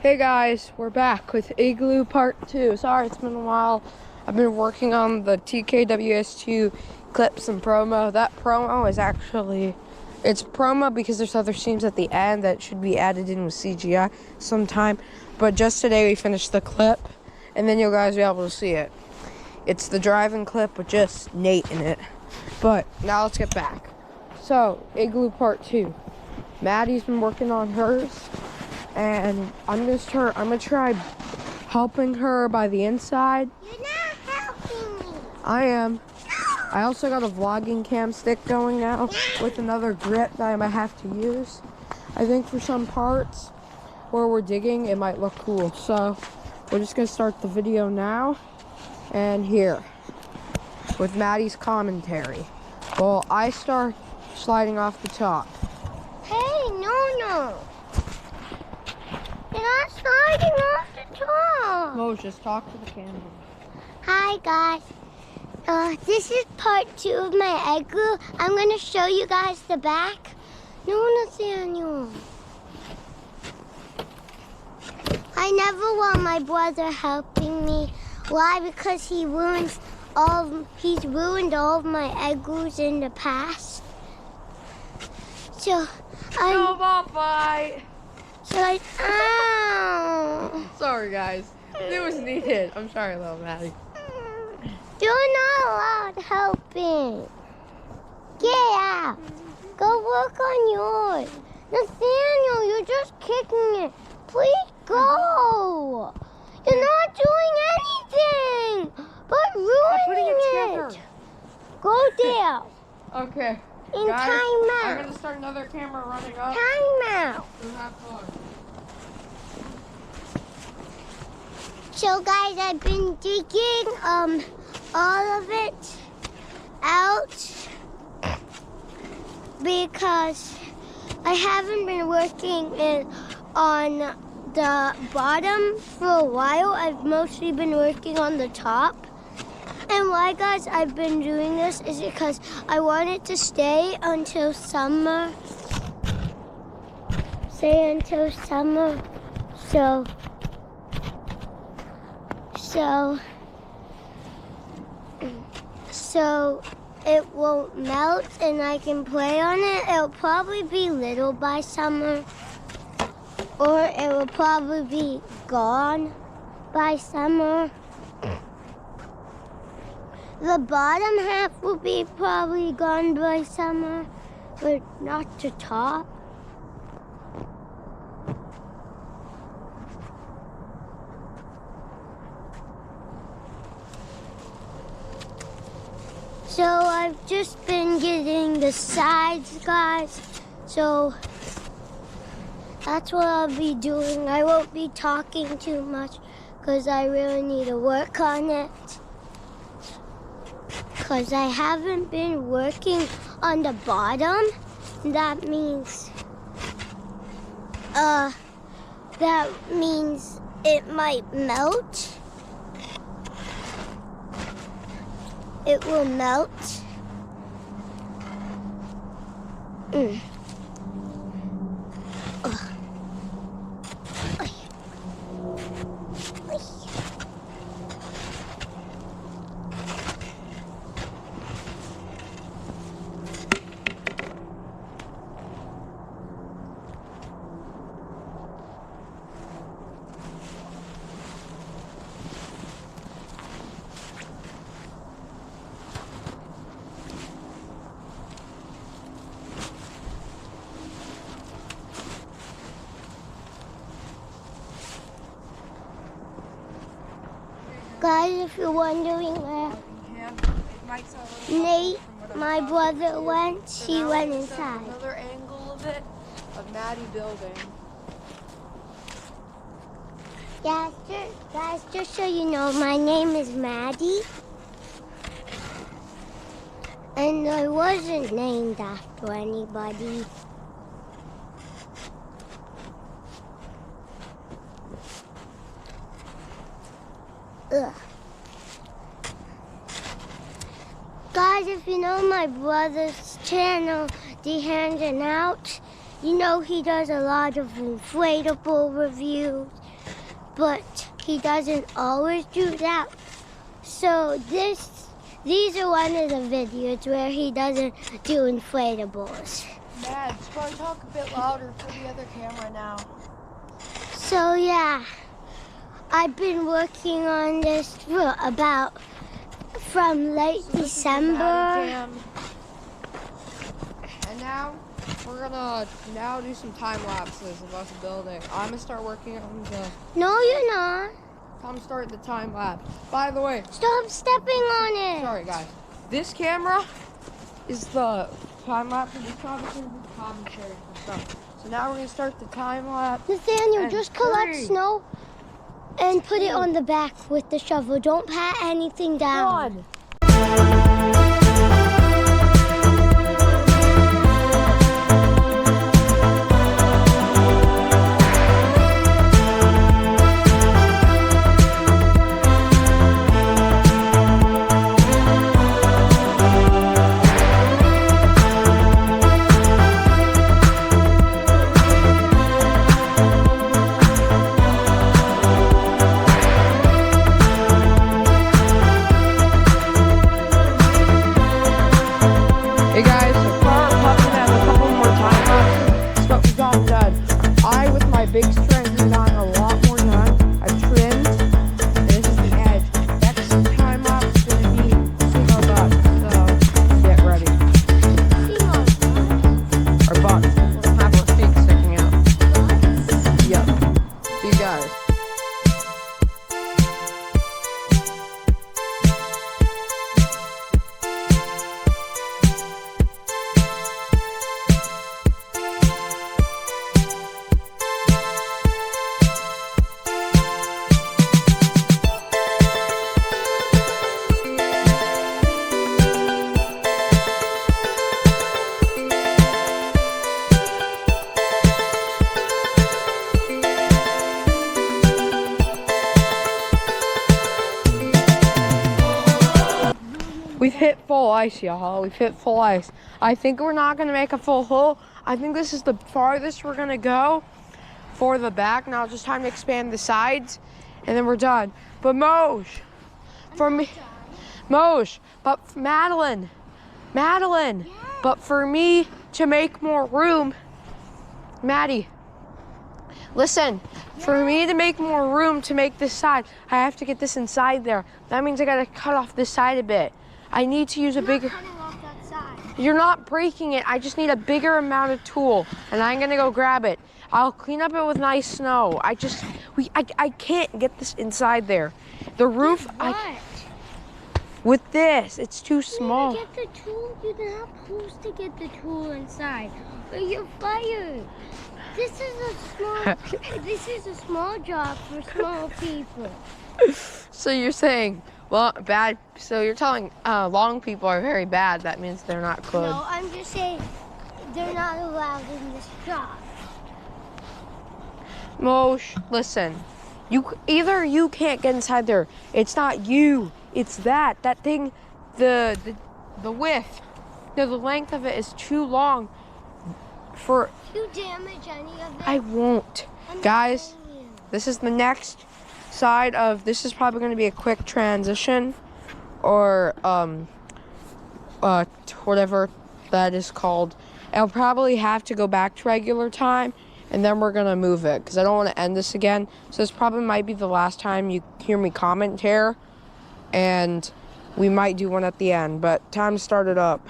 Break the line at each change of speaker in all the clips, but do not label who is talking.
Hey guys, we're back with Igloo Part 2. Sorry, it's been a while. I've been working on the TKWS2 clips and promo. That promo is actually, it's promo because there's other scenes at the end that should be added in with CGI sometime. But just today we finished the clip, and then you guys will be able to see it. It's the driving clip with just Nate in it. But now let's get back. So, Igloo Part 2. Maddie's been working on hers. And I'm gonna try helping her by the inside.
You're not helping me.
I am. I also got a vlogging cam stick going now with another grip that I might have to use. I think for some parts where we're digging, it might look cool. So we're just gonna start the video now and here with Maddie's commentary. Well, I start sliding off the top.
Hey, no. You're not sliding off the top.
Moj, just talk to the camera.
Hi, guys. This is part 2 of my igloo. I'm going to show you guys the back. No, Nathaniel. I never want my brother helping me. Why? Because he's ruined all of my igloos in the past. So,
No ball fight.
Ow!
Sorry, guys. It was needed. I'm sorry, little Maddie.
You're not allowed helping. Get out. Go work on yours. Nathaniel, you're just kicking it. Please go. You're not doing anything but ruining it. Go there.
Okay.
In
guys,
timeout.
I'm going to start another camera running up.
Timeout.
So have fun.
So guys, I've been digging all of it out because I haven't been working on the bottom for a while. I've mostly been working on the top. And why, guys, I've been doing this is because I want it to stay until summer. So it won't melt and I can play on it. It'll probably be little by summer, or it will probably be gone by summer. The bottom half will be probably gone by summer, but not the top. So I've just been getting the sides, guys. So that's what I'll be doing. I won't be talking too much because I really need to work on it. Because I haven't been working on the bottom. That means it might melt. It will melt. Guys, if you're wondering where Nate, my brother, went, he went inside.
Another angle of it, of Maddie building.
Yeah, guys, just so you know, my name is Maddie. And I wasn't named after anybody. Ugh. Guys, if you know my brother's channel, The Hands and Out, You know, he does a lot of inflatable reviews, but he doesn't always do that. So these are one of the videos where he doesn't do inflatables.
Mads, probably talk a bit louder for the other camera now.
So yeah, I've been working on this for from late December.
And now we're gonna do some time lapses of us building. I'm gonna start working on the.
No, you're not.
I'm starting the time lapse. By the way,
Stop stepping on it.
sorry guys. This camera is the time lapse, and this camera's gonna be commentary for stuff. So now we're gonna start the time lapse.
Nathaniel,
And
just collect
3,
snow and put it on the back with the shovel. Don't pat anything down.
1. Hey guys, so far I'm probably gonna have a couple more time lapses. But we got done. I, with my big strength, have gotten a lot more done. I've trimmed, and this is the edge. Next time lapse is gonna be sumo butts, so get ready. Our butts. We're gonna have our feet sticking out. Yep. See you guys. We've hit full ice, y'all. We've hit full ice. I think we're not gonna make a full hole. I think this is the farthest we're gonna go for the back. Now it's just time to expand the sides, and then we're done. But Moj, for me, Moj, but Madeline, but for me to make more room, Maddie, listen, for me to make more room to make this side, I have to get this inside there. That means I gotta cut off this side a bit. I need to use a bigger. You're not breaking it. I just need a bigger amount of tool, and I'm gonna go grab it. I'll clean up it with nice snow. I can't get this inside there. The roof, with this, it's too small.
You get the tool. You're not supposed to get the tool inside, or you're fired. This is a small job for small people.
So you're saying, well, bad. So you're telling long people are very bad. That means they're not good.
No, I'm just saying they're not allowed in this job.
Mosh, listen. Either you can't get inside there. It's not you. It's that thing. The width. No, the length of it is too long. For.
If you damage any of it,
I won't, guys. This is the next side of. This is probably going to be a quick transition, or whatever that is called. I'll probably have to go back to regular time, and then we're gonna move it because I don't want to end this again. So this probably might be the last time you hear me comment here, and we might do one at the end. But time to start it up.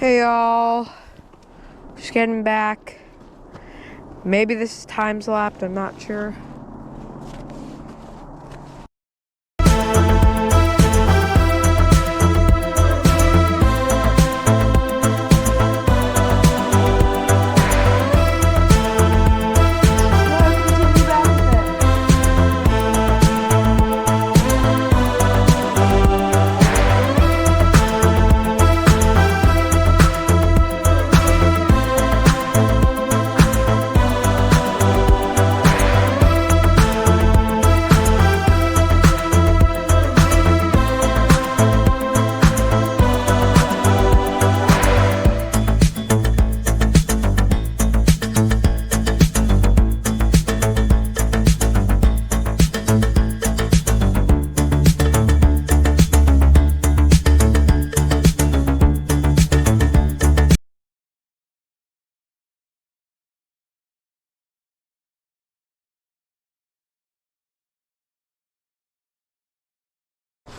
Hey y'all, just getting back. Maybe this is time-lapsed, I'm not sure.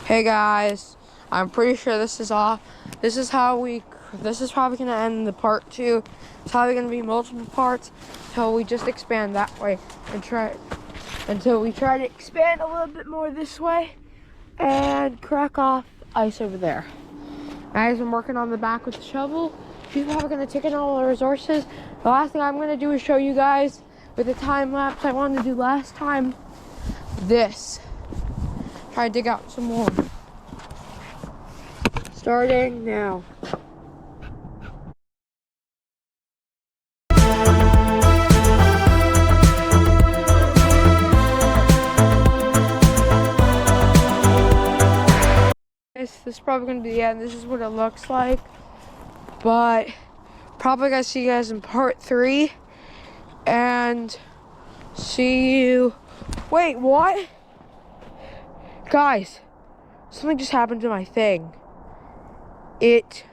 Hey guys, I'm pretty sure this is all. This is probably gonna end the part 2. It's probably gonna be multiple parts until we just expand that way and until we try to expand a little bit more this way and crack off ice over there. Guys, I'm working on the back with the shovel. She's probably gonna take in all the resources. The last thing I'm gonna do is show you guys with the time lapse I wanted to do last time. This. Try to dig out some more. Starting now. This is probably gonna be the end. This is what it looks like. But probably gonna see you guys in part 3. And see you. Wait, what? Guys, something just happened to my thing. It